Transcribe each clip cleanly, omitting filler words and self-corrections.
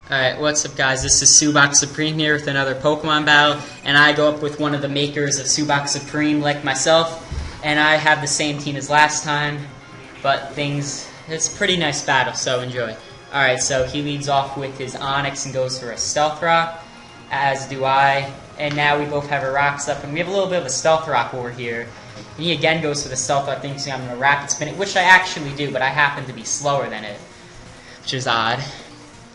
Alright, what's up guys, this is SubakSupreme here with another Pokemon battle, and I go up with one of the makers of SubakSupreme like myself, and I have the same team as last time, but it's a pretty nice battle, so enjoy. Alright, so he leads off with his Onix and goes for a Stealth Rock, as do I, and now we both have our rocks up, and we have a little bit of a Stealth Rock over here. And he again goes for the Stealth Rock, thinking I'm going to Rapid Spin it, which I actually do, but I happen to be slower than it, which is odd.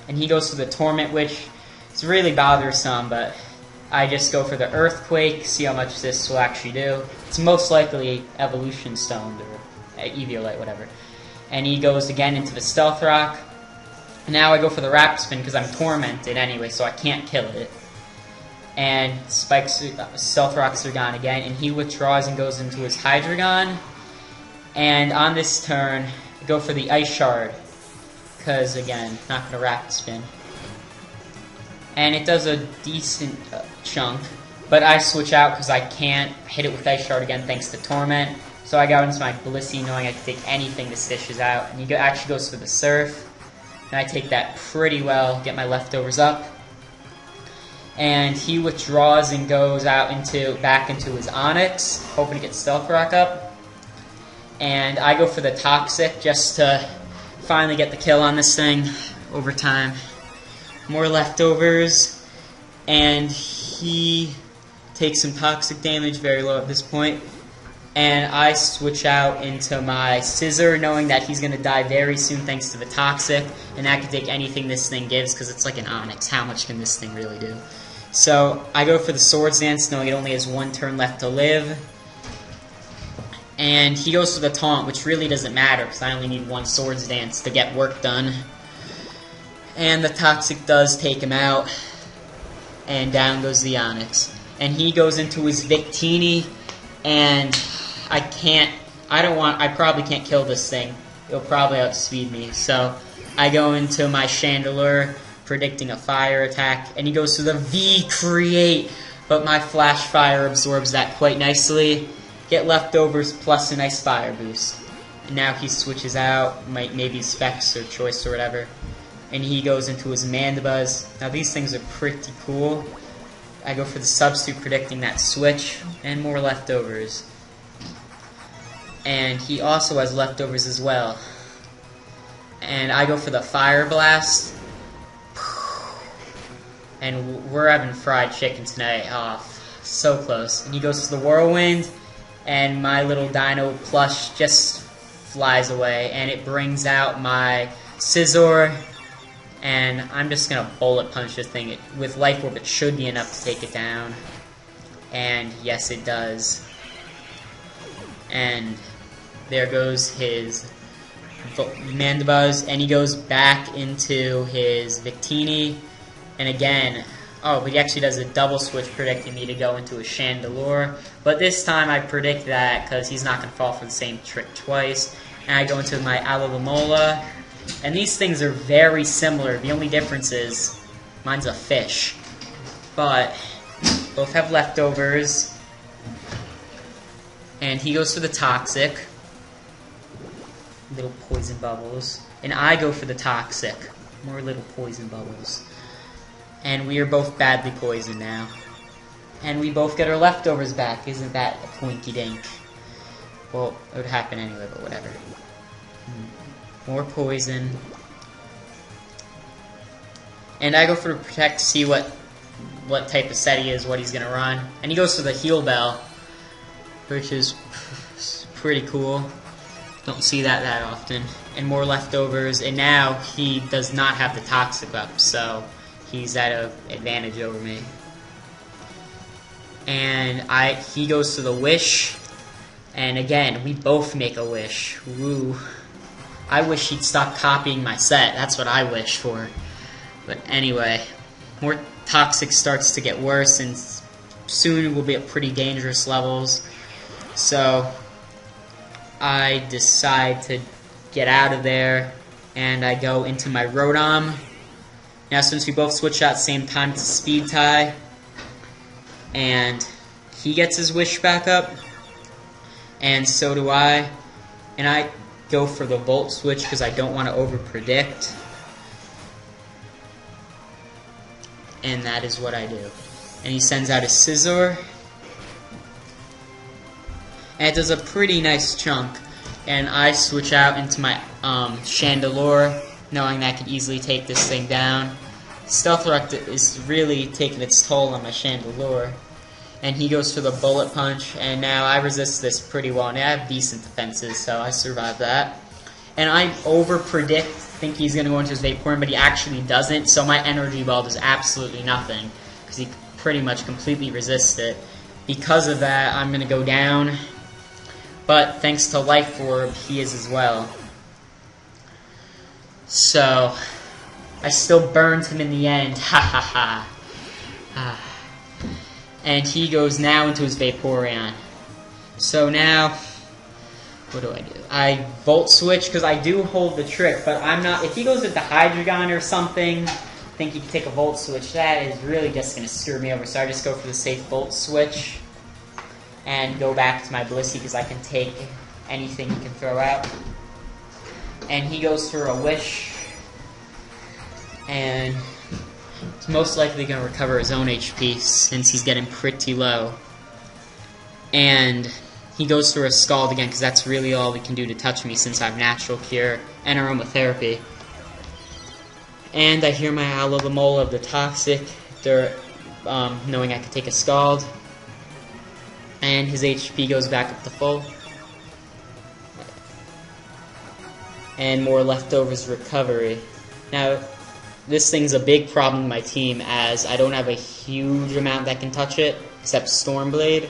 And he goes for the Torment, which is really bothersome, but I just go for the Earthquake, see how much this will actually do. It's most likely Evolution Stoned, or Eviolite, whatever. And he goes again into the Stealth Rock. And now I go for the Rapid Spin, because I'm tormented anyway, so I can't kill it. And Stealth Rocks are gone again, and he withdraws and goes into his Hydreigon. And on this turn, I go for the Ice Shard, because again, not going to Rapid Spin. And it does a decent chunk, but I switch out because I can't hit it with Ice Shard again thanks to Torment. So I go into my Blissey knowing I can take anything this dishes out. And he actually goes for the Surf, and I take that pretty well, get my leftovers up. And he withdraws and goes out back into his Onix, hoping to get Stealth Rock up. And I go for the Toxic just to finally get the kill on this thing over time. More leftovers, and he takes some toxic damage, very low at this point. And I switch out into my Scissor, knowing that he's going to die very soon thanks to the Toxic, and I can take anything this thing gives because it's like an Onix. How much can this thing really do? So I go for the Swords Dance, knowing it only has one turn left to live. And he goes for the Taunt, which really doesn't matter, because I only need one Swords Dance to get work done. And the Toxic does take him out, and down goes the Onix. And he goes into his Victini, and I probably can't kill this thing. It'll probably outspeed me, so I go into my Chandelure, predicting a Fire attack, and he goes for the V-Create, but my Flash Fire absorbs that quite nicely. Get leftovers plus a nice fire boost. And now he switches out, maybe Specs or Choice or whatever. And he goes into his Mandibuzz. Now these things are pretty cool. I go for the Substitute, predicting that switch, and more leftovers. And he also has leftovers as well. And I go for the Fire Blast. And we're having fried chicken tonight. Oh, so close. And he goes for the Whirlwind. And my little Dino plush just flies away, and it brings out my Scizor, and I'm just going to bullet punch this thing. With Life Orb, it should be enough to take it down, and yes, it does. And there goes his Mandibuzz, and he goes back into his Victini, and again, oh, but he actually does a double switch, predicting me to go into a Chandelure. But this time I predict that because he's not going to fall for the same trick twice. And I go into my Alomomola. And these things are very similar. The only difference is mine's a fish. But both have leftovers. And he goes for the Toxic. Little poison bubbles. And I go for the Toxic. More little poison bubbles. And we are both badly poisoned now. And we both get our leftovers back. Isn't that a poinky dink? Well, it would happen anyway, but whatever. More poison. And I go for the Protect to see what type of set he is, what he's going to run. And he goes for the Heal Bell, which is pretty cool. Don't see that often. And more leftovers. And now he does not have the Toxic up, so he's at an advantage over me. And he goes to the Wish. And again, we both make a wish. Woo. I wish he'd stop copying my set. That's what I wish for. But anyway, more Toxic starts to get worse, and soon we'll be at pretty dangerous levels. So I decide to get out of there, and I go into my Rotom. Now, since we both switch out at the same time, it's a speed tie. And he gets his wish back up. And so do I. And I go for the Volt switch because I don't want to over-predict. and that is what I do. And he sends out a Scizor, and it does a pretty nice chunk. And I switch out into my Chandelure, knowing that I could easily take this thing down. Stealth Rock is really taking its toll on my Chandelure. And he goes for the Bullet Punch, and now I resist this pretty well. And I have decent defenses, so I survive that. And I over-predict, think he's going to go into his Vaporeon, but he actually doesn't. So my Energy Ball does absolutely nothing, because he pretty much completely resists it. Because of that, I'm going to go down. But thanks to Life Orb, he is as well. So I still burned him in the end. Ha ha ha. And he goes now into his Vaporeon. So now, what do? I Volt Switch, because I do hold the trick, but I'm not... If he goes with the Hydreigon or something, I think he can take a Volt Switch. That is really just going to screw me over, so I just go for the safe Volt Switch and go back to my Blissey, because I can take anything he can throw out. And he goes for a Wish, and he's most likely going to recover his own HP since he's getting pretty low. And he goes for a Scald again, because that's really all he can do to touch me since I have Natural Cure and Aromatherapy. And I hear my Alola of the Toxic, knowing I could take a Scald. And his HP goes back up to full. And more Leftovers Recovery. Now, this thing's a big problem in my team, as I don't have a huge amount that can touch it, except Stormblade.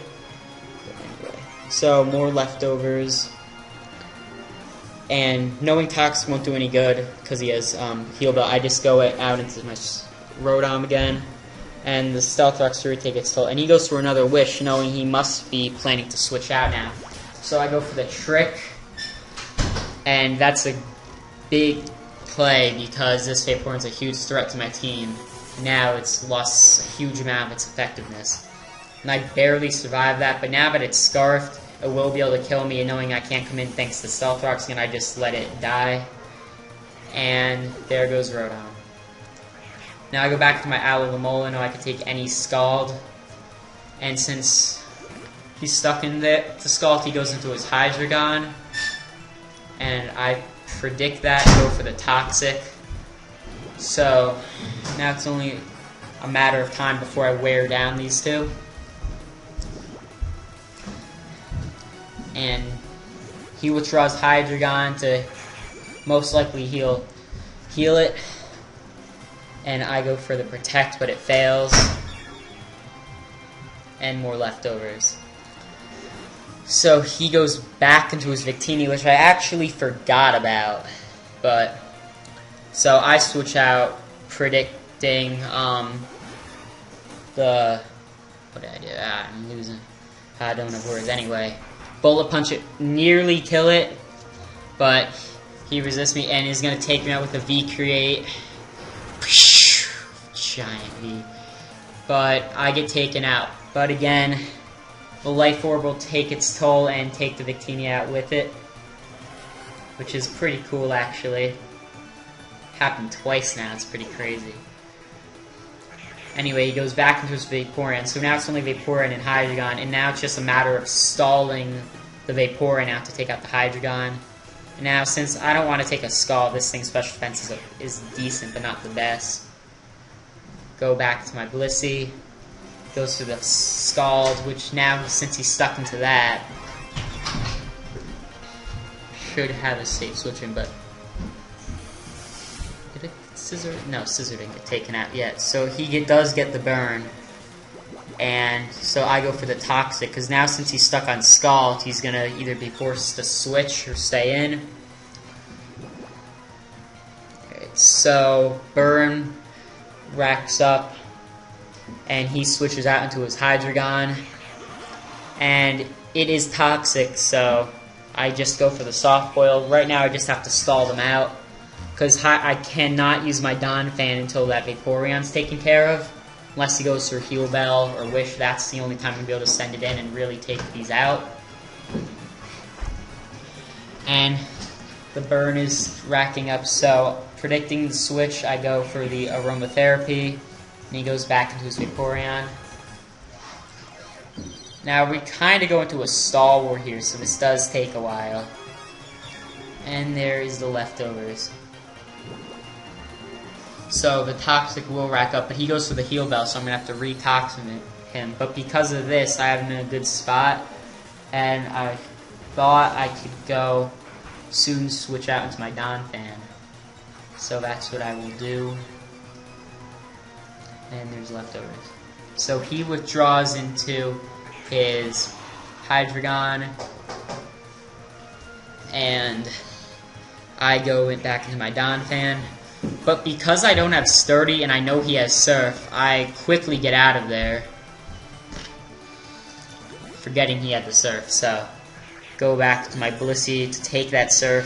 So, more Leftovers. And knowing Toxic won't do any good, because he has Heal Bell, I just go out into my Rotom again. And the Stealth Rock's really take its toll. And he goes for another Wish, knowing he must be planning to switch out now. So I go for the Trick. And that's a big play, because this Vaporeon's a huge threat to my team. Now it's lost a huge amount of its effectiveness. And I barely survived that, but now that it's Scarfed, it will be able to kill me, and knowing I can't come in thanks to Stealth Rocks, and I just let it die. And there goes Rotom. Now I go back to my Alola, know I can take any Scald. And since he's stuck in the Scald, he goes into his Hydreigon. And I predict that, go for the Toxic. So now it's only a matter of time before I wear down these two. And he withdraws Hydreigon to most likely heal it. And I go for the Protect, but it fails. And more Leftovers. So he goes back into his Victini, which I actually forgot about. But so I switch out, predicting the... What did I do? I'm losing. I don't have words. Anyway, Bullet Punch it, nearly kill it, but he resists me and is going to take me out with a V-Create. Giant V. But I get taken out. But again, the Life Orb will take its toll and take the Victini out with it, which is pretty cool, actually. Happened twice now, it's pretty crazy. Anyway, he goes back into his Vaporeon, so now it's only Vaporeon and Hydreigon, and now it's just a matter of stalling the Vaporeon out to take out the Hydreigon. And now, since I don't want to take a Scald, this thing's special defense is decent, but not the best. Go back to my Blissey. Goes for the Scald, which now, since he's stuck into that, should have a safe switching, but... Did it Scizor? No, Scizor didn't get taken out yet. So he does get the burn. And so I go for the Toxic, because now since he's stuck on Scald, he's going to either be forced to switch or stay in. Okay, so burn racks up, and he switches out into his Hydreigon. And it is Toxic, so I just go for the Soft Boil. Right now I just have to stall them out, because I cannot use my Donphan until that Vaporeon's taken care of. Unless he goes for Heal Bell or Wish, that's the only time I'm going to be able to send it in and really take these out. And the burn is racking up, so predicting the switch, I go for the Aromatherapy. And he goes back into his Vaporeon. Now we kind of go into a stall war here, so this does take a while. And there is the leftovers. So the Toxic will rack up, but he goes for the Heal Bell, so I'm going to have to re-toxin him. But because of this, I have him in a good spot, and I thought I could go soon switch out into my Donphan. So that's what I will do. And there's leftovers. So he withdraws into his Hydreigon, and I go back into my Donphan. But because I don't have Sturdy and I know he has Surf, I quickly get out of there, forgetting he had the Surf. So go back to my Blissey to take that Surf,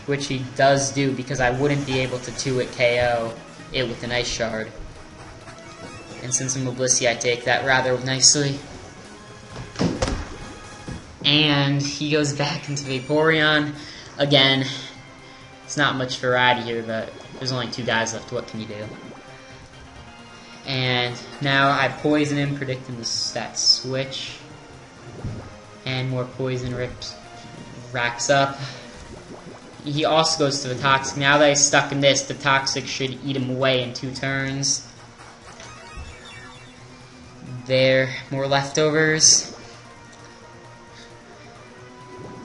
which he does do because I wouldn't be able to 2-hit KO it with an Ice Shard. And since I'm a Blissey, I take that rather nicely. And he goes back into Vaporeon. Again, it's not much variety here, but there's only 2 guys left. What can you do? And now I poison him, predicting that switch. And more poison racks up. He also goes to the Toxic. Now that he's stuck in this, the Toxic should eat him away in 2 turns. There, more leftovers.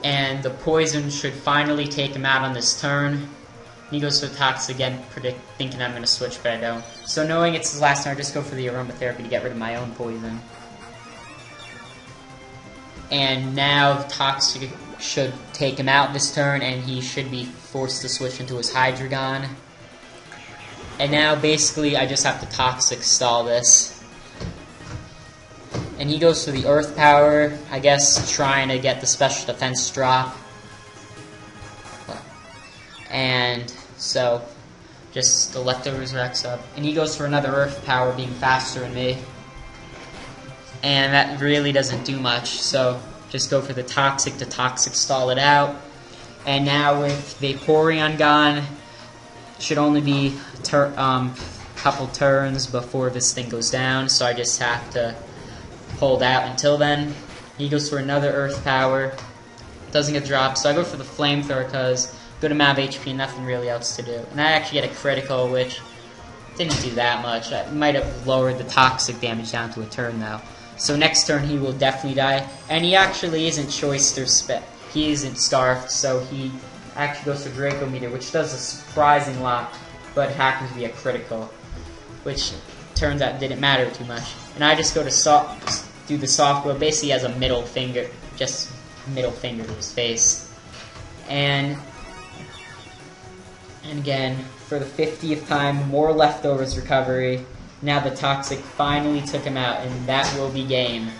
And the poison should finally take him out on this turn. He goes for the Toxic again, thinking I'm going to switch, but I don't. So knowing it's his last turn, I just go for the Aromatherapy to get rid of my own poison. And now the Toxic should take him out this turn, and he should be forced to switch into his Hydreigon. And now basically I just have to Toxic stall this. And he goes for the Earth Power, I guess trying to get the Special Defense drop. And so, just the leftovers racks up. And he goes for another Earth Power, being faster than me. And that really doesn't do much, so just go for the Toxic to Toxic stall it out. And now with Vaporeon gone, should only be a couple turns before this thing goes down, so I just have to hold out until then. He goes for another Earth Power. Doesn't get dropped, so I go for the Flamethrower because good amount of HP and nothing really else to do. And I actually get a critical, which didn't do that much. I might have lowered the Toxic damage down to a turn though. So next turn he will definitely die. And he actually isn't choiced or he isn't Scarfed, so he actually goes for Draco Meteor, which does a surprising lot, but happens to be a critical, which turns out didn't matter too much. And I just go to do the Soft Blow, basically as a middle finger, just middle finger to his face. And again, for the 50th time, more leftovers recovery. Now the Toxic finally took him out, and that will be game.